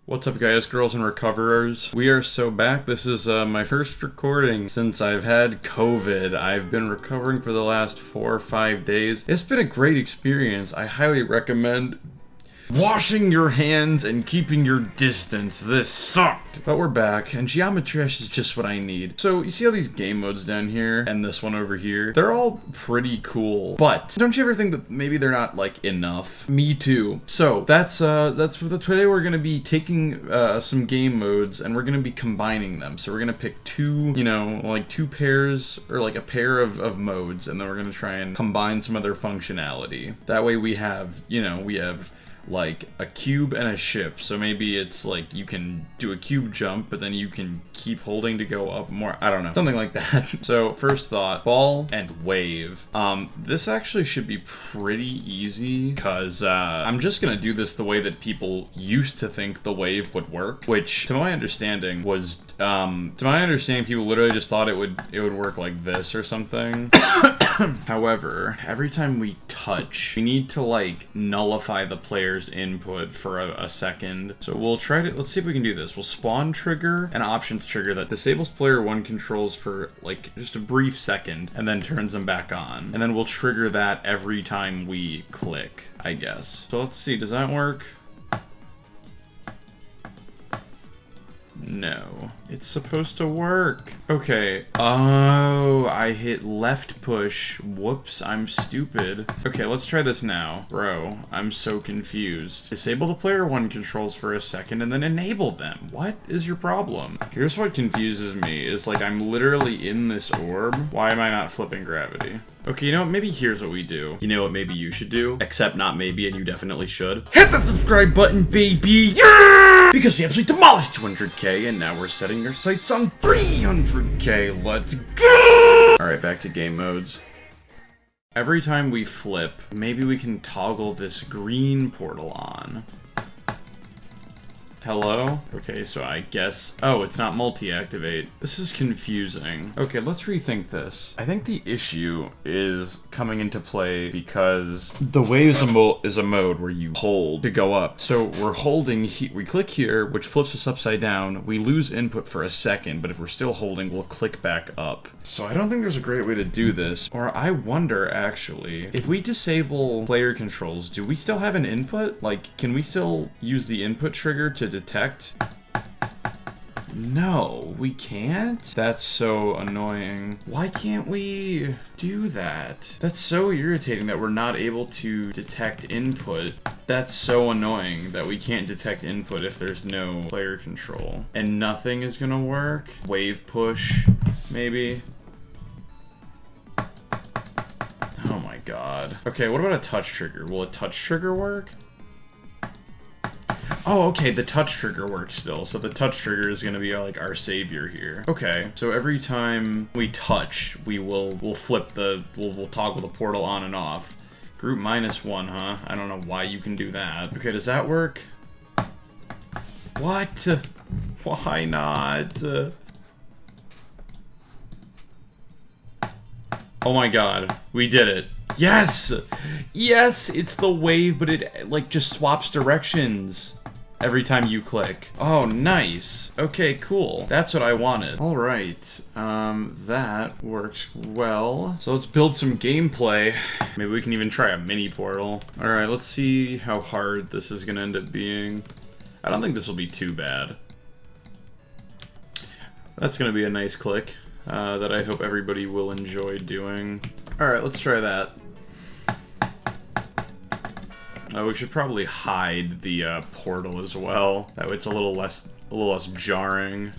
What's up, guys, girls, and recoverers? We are so back. This is my first recording since I've had COVID. I've been recovering for the last 4 or 5 days. It's been a great experience. I highly recommend washing your hands and keeping your distance. This sucked. But we're back, and Geometry is just what I need. So, you see all these game modes down here, and this one over here? They're all pretty cool, but don't you ever think that maybe they're not, like, enough? Me too. So, that's today we're gonna be taking, some game modes, and we're gonna be combining them. So we're gonna pick two, like two pairs, or like a pair of modes, and then we're gonna try and combine some of their functionality. That way we have, we have like a cube and a ship, so maybe it's like you can do a cube jump, but then you can keep holding to go up more. I don't know, something like that. So first thought, ball and wave. This actually should be pretty easy because I'm just gonna do this the way that people used to think the wave would work, which to my understanding was people literally just thought it would work like this or something. However, every time we touch, we need to like nullify the player's input for a second. So we'll try to, let's see if we can do this. We'll spawn trigger an options trigger that disables player 1 controls for like just a brief second and then turns them back on. And then we'll trigger that every time we click, I guess. So let's see, does that work? No, it's supposed to work. Okay. Oh, I hit left push. Whoops, I'm stupid. Okay, let's try this now. Bro, I'm so confused. Disable the player 1 controls for a second and then enable them. What is your problem? Here's what confuses me, is like I'm literally in this orb. Why am I not flipping gravity? Okay, you know what? Maybe here's what we do. You know what maybe you should do? Except not maybe, and you definitely should. Hit that subscribe button, baby! Yeah! Because we absolutely demolished 200K, and now we're setting our sights on 300K. Let's go! Alright, back to game modes. Every time we flip, maybe we can toggle this green portal on. Hello? Okay, so I guess... Oh, it's not multi-activate. This is confusing. Okay, let's rethink this. I think the issue is coming into play because the wave is a mode where you hold to go up. So we're holding, we click here, which flips us upside down. We lose input for a second, but if we're still holding, we'll click back up. So I don't think there's a great way to do this. Or I wonder, actually, if we disable player controls, do we still have an input? Like, can we still use the input trigger to detect? No, we can't? That's so annoying. Why can't we do that? That's so irritating that we're not able to detect input. That's so annoying that we can't detect input if there's no player control. And nothing is gonna work? Wave push, maybe? Oh my god. Okay, what about a touch trigger? Will a touch trigger work? Oh, okay, the touch trigger works still. So the touch trigger is gonna be like our savior here. Okay, so every time we touch, we'll flip we'll toggle the portal on and off. Group -1, huh? I don't know why you can do that. Okay, does that work? What? Why not? Oh my god, we did it. Yes! Yes, it's the wave, but it like just swaps directions every time you click. Oh, nice. Okay, cool. That's what I wanted. All right, that works well. So let's build some gameplay. Maybe we can even try a mini portal. All right, let's see how hard this is gonna end up being. I don't think this will be too bad. That's gonna be a nice click that I hope everybody will enjoy doing. All right, let's try that. We should probably hide the portal as well. That way it's a little less jarring.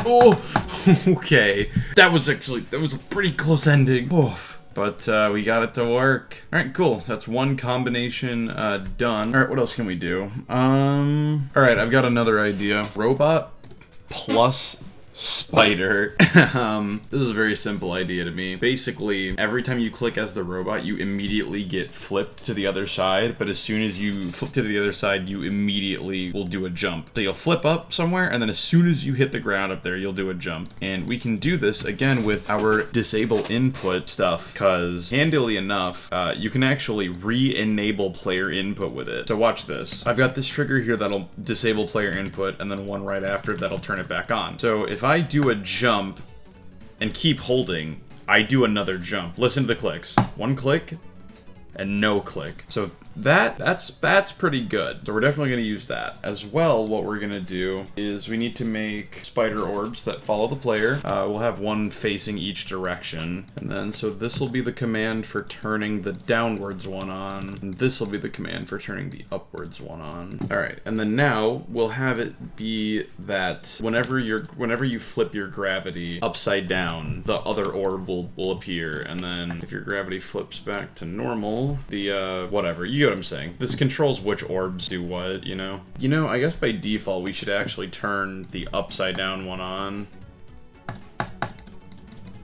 Oh, okay. That was a pretty close ending. Oof. But we got it to work. All right, cool. That's one combination done. All right, what else can we do? All right, I've got another idea. Robot plus Spider. This is a very simple idea to me. Basically, every time you click as the robot, you immediately get flipped to the other side, but as soon as you flip to the other side, you immediately will do a jump. So you'll flip up somewhere, and then as soon as you hit the ground up there, you'll do a jump. And we can do this, again, with our disable input stuff, because handily enough, you can actually re-enable player input with it. So watch this. I've got this trigger here that'll disable player input, and then one right after that'll turn it back on. So if I do a jump and keep holding, I do another jump. Listen to the clicks. One click and no click. So that's pretty good. So we're definitely going to use that. As well, what we're going to do is we need to make spider orbs that follow the player. We'll have one facing each direction. And then, so this will be the command for turning the downwards one on. And this will be the command for turning the upwards one on. All right. And then now we'll have it be that whenever you flip your gravity upside down, the other orb will appear. And then if your gravity flips back to normal, the, whatever, you get what I'm saying. This controls which orbs do what, you know? You know, I guess by default, we should actually turn the upside down one on.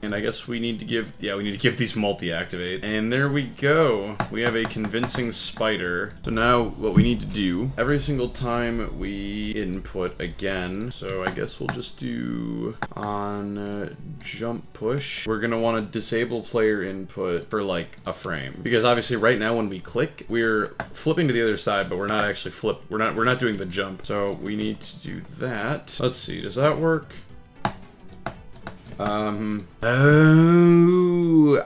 And I guess we need to give, we need to give these multi-activate. And there we go. We have a convincing spider. So now what we need to do, every single time we input again, so I guess we'll just do on jump push. We're gonna wanna disable player input for like a frame. Because obviously right now when we click, we're flipping to the other side, but we're not actually we're not doing the jump. So we need to do that. Let's see, does that work? Oh,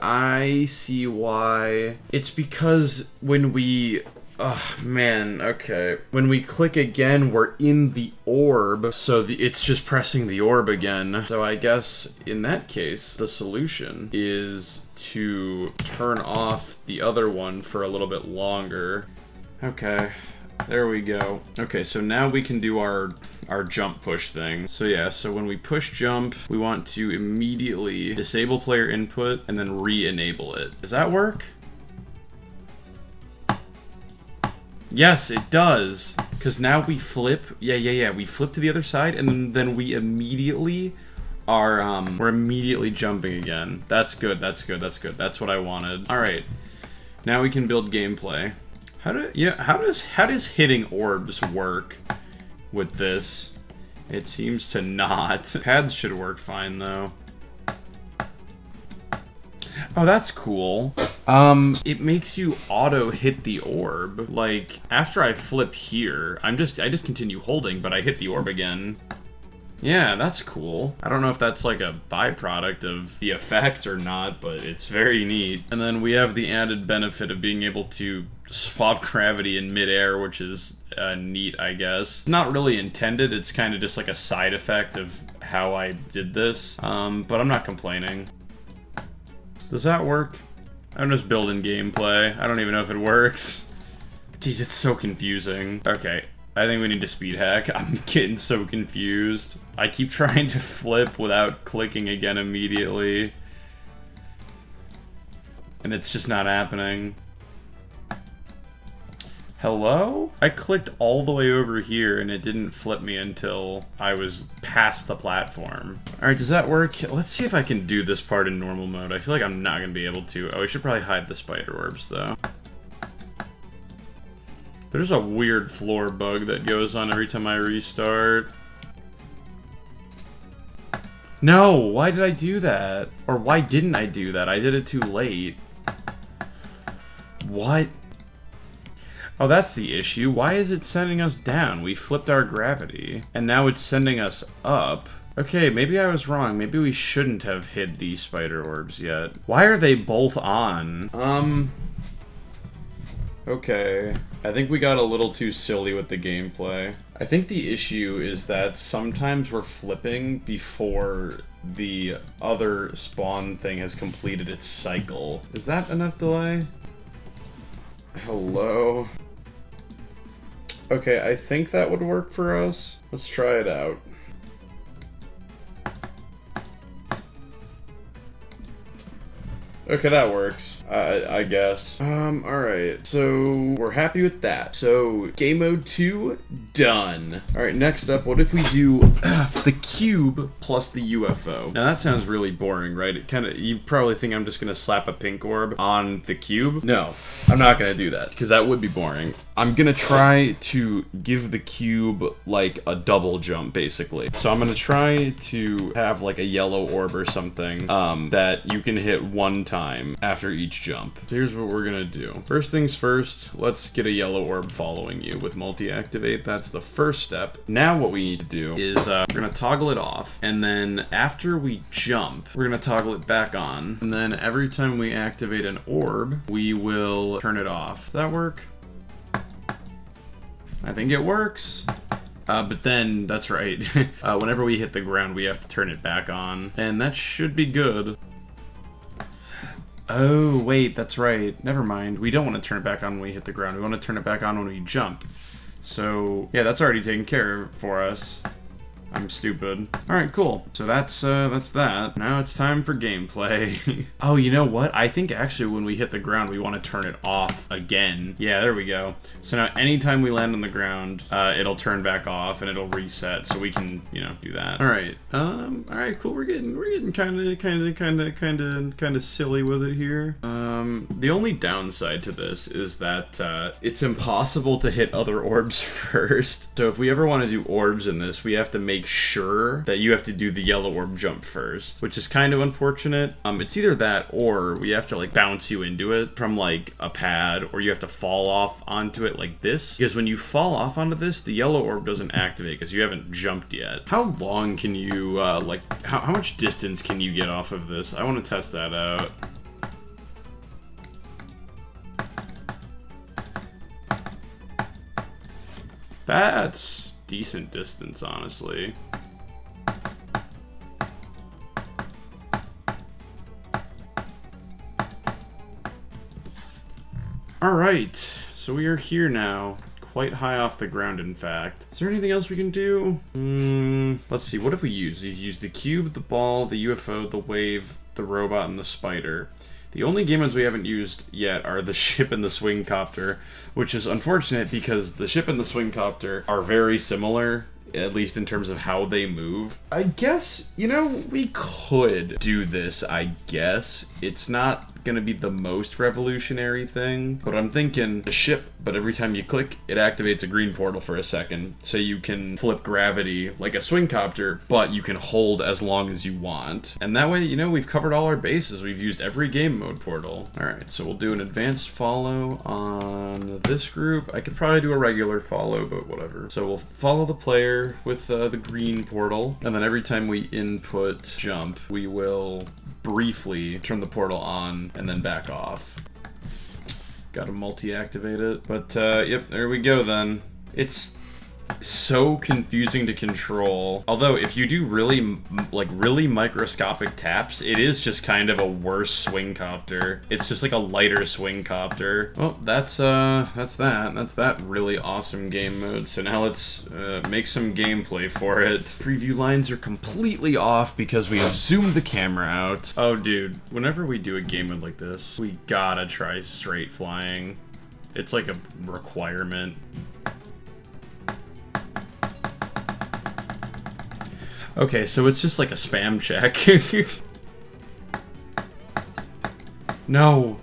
I see why. It's because when we, oh man, okay. When we click again, we're in the orb, so it's just pressing the orb again. So I guess in that case, the solution is to turn off the other one for a little bit longer. Okay. There we go. Okay, so now we can do our jump push thing. So yeah, so when we push jump, we want to immediately disable player input and then re-enable it. Does that work? Yes, it does. Because now we flip. Yeah. We flip to the other side and then we immediately are, we're immediately jumping again. That's good. That's what I wanted. All right. Now we can build gameplay. How does hitting orbs work with this? It seems to not. Pads should work fine though. Oh, that's cool. It makes you auto hit the orb. Like after I flip here, I just continue holding, but I hit the orb again. Yeah, that's cool. I don't know if that's like a byproduct of the effect or not, but it's very neat. And then we have the added benefit of being able to swap gravity in midair, which is neat, I guess. Not really intended, it's kind of just like a side effect of how I did this, but I'm not complaining. Does that work? I'm just building gameplay. I don't even know if it works. Jeez, it's so confusing. Okay. I think we need to speed hack. I'm getting so confused. I keep trying to flip without clicking again immediately. And it's just not happening. Hello? I clicked all the way over here and it didn't flip me until I was past the platform. Alright, does that work? Let's see if I can do this part in normal mode. I feel like I'm not going to be able to. Oh, we should probably hide the spider orbs though. There's a weird floor bug that goes on every time I restart. No, why did I do that? Or why didn't I do that? I did it too late. What? Oh, that's the issue. Why is it sending us down? We flipped our gravity. And now it's sending us up. Okay, maybe I was wrong. Maybe we shouldn't have hid these spider orbs yet. Why are they both on? Okay, I think we got a little too silly with the gameplay. I think the issue is that sometimes we're flipping before the other spawn thing has completed its cycle. Is that enough delay? Hello? Okay, I think that would work for us. Let's try it out. Okay, that works. I guess. Alright. So, we're happy with that. So, game mode 2, done. Alright, next up, what if we do the cube plus the UFO? Now, that sounds really boring, right? You probably think I'm just gonna slap a pink orb on the cube. No, I'm not gonna do that, because that would be boring. I'm gonna try to give the cube, like, a double jump, basically. So, I'm gonna try to have, like, a yellow orb or something, that you can hit one time after each jump. So here's what we're gonna do. First things first, let's get a yellow orb following you with multi-activate. That's the first step. Now what we need to do is we're gonna toggle it off, and then after we jump, we're gonna toggle it back on, and then every time we activate an orb, we will turn it off. Does that work? I think it works. But then, that's right, whenever we hit the ground, we have to turn it back on, and that should be good. Oh, wait, that's right. Never mind. We don't want to turn it back on when we hit the ground. We want to turn it back on when we jump. So, yeah, that's already taken care of for us. I'm stupid. Alright, cool. So that's that. Now it's time for gameplay. Oh, you know what? I think actually when we hit the ground, we want to turn it off again. Yeah, there we go. So now anytime we land on the ground, it'll turn back off and it'll reset, so we can, you know, do that. Alright, alright, cool. We're getting kinda silly with it here. The only downside to this is that, it's impossible to hit other orbs first. So if we ever want to do orbs in this, we have to make sure that you have to do the yellow orb jump first, which is kind of unfortunate. It's either that or we have to like bounce you into it from like a pad, or you have to fall off onto it like this, because when you fall off onto this, the yellow orb doesn't activate because you haven't jumped yet. How long can you how much distance can you get off of this? I want to test that out. That's decent distance, honestly. Alright, so we are here now. Quite high off the ground, in fact. Is there anything else we can do? Let's see, what have we used? We've used the cube, the ball, the UFO, the wave, the robot, and the spider. The only game modes we haven't used yet are the ship and the Swingcopter, which is unfortunate because the ship and the Swingcopter are very similar, at least in terms of how they move. I guess, you know, we could do this, I guess. It's not gonna be the most revolutionary thing, but I'm thinking the ship, but every time you click, it activates a green portal for a second, so you can flip gravity like a Swingcopter, but you can hold as long as you want. And that way, you know, we've covered all our bases. We've used every game mode portal. Alright, so we'll do an advanced follow on this group. I could probably do a regular follow, but whatever. So we'll follow the player with the green portal, and then every time we input jump, we will briefly turn the portal on and then back off. Gotta multi-activate it. But, yep, there we go then. It's so confusing to control. Although, if you do really, like, really microscopic taps, it is just kind of a worse Swingcopter. It's just like a lighter Swingcopter. Well, that's that. That's that really awesome game mode. So now let's make some gameplay for it. Preview lines are completely off because we have zoomed the camera out. Oh, dude, whenever we do a game mode like this, we gotta try straight flying. It's like a requirement. Okay, so it's just like a spam check. No.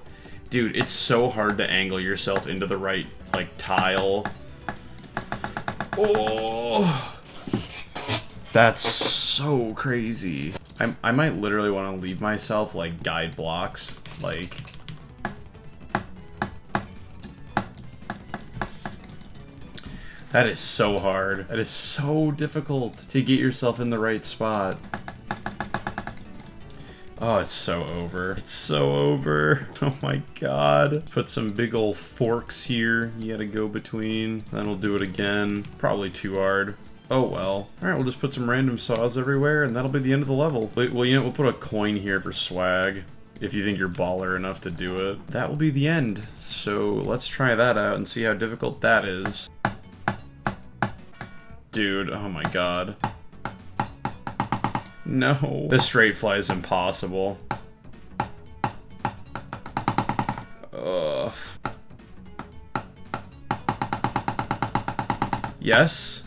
Dude, it's so hard to angle yourself into the right, like, tile. Oh! That's so crazy. I might literally want to leave myself, like, guide blocks. Like... That is so hard. That is so difficult to get yourself in the right spot. Oh, it's so over. It's so over. Oh my god. Put some big old forks here you gotta go between. Then we'll do it again. Probably too hard. Oh well. Alright, we'll just put some random saws everywhere and that'll be the end of the level. Well, you know, we'll put a coin here for swag. If you think you're baller enough to do it. That will be the end. So let's try that out and see how difficult that is. Dude, oh my god. No. The straight fly is impossible. Yes.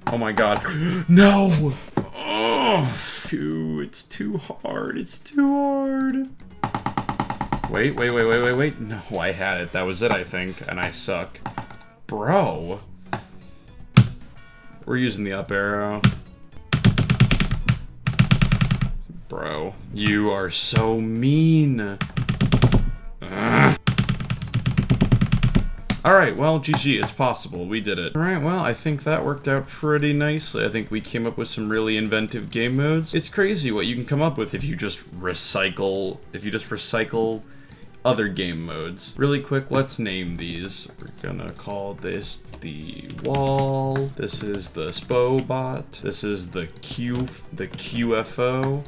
Oh my god. No! Oh, phew, it's too hard. It's too hard. Wait. No, I had it. That was it, I think. And I suck. Bro. We're using the up arrow. Bro, you are so mean. Alright, well, GG, it's possible. We did it. Alright, well, I think that worked out pretty nicely. I think we came up with some really inventive game modes. It's crazy what you can come up with if you just recycle other game modes. Really quick, let's name these. We're gonna call this the wall. This is the Spobot. This is the QFO.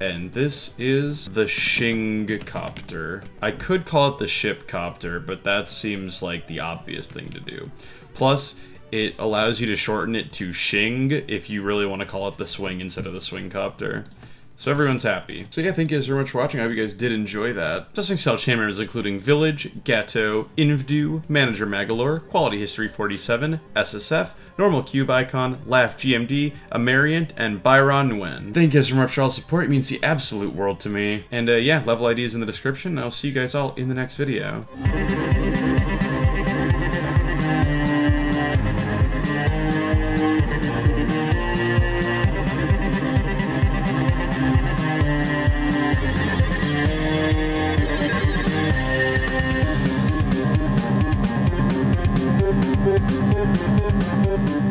And this is the Swingcopter. I could call it the Shipcopter, but that seems like the obvious thing to do. Plus, it allows you to shorten it to Shing if you really want to call it the Swing instead of the Swingcopter. So everyone's happy. So yeah, thank you guys very much for watching. I hope you guys did enjoy that. Testing style chain members including Village, Gato, Invdu, Manager Magalore, Quality History 47, SSF, Normal Cube Icon, Laugh GMD, Amariant, and Byron Nguyen. Thank you guys so much for all the support. It means the absolute world to me. And yeah, level ID is in the description. And I'll see you guys all in the next video. Thank you.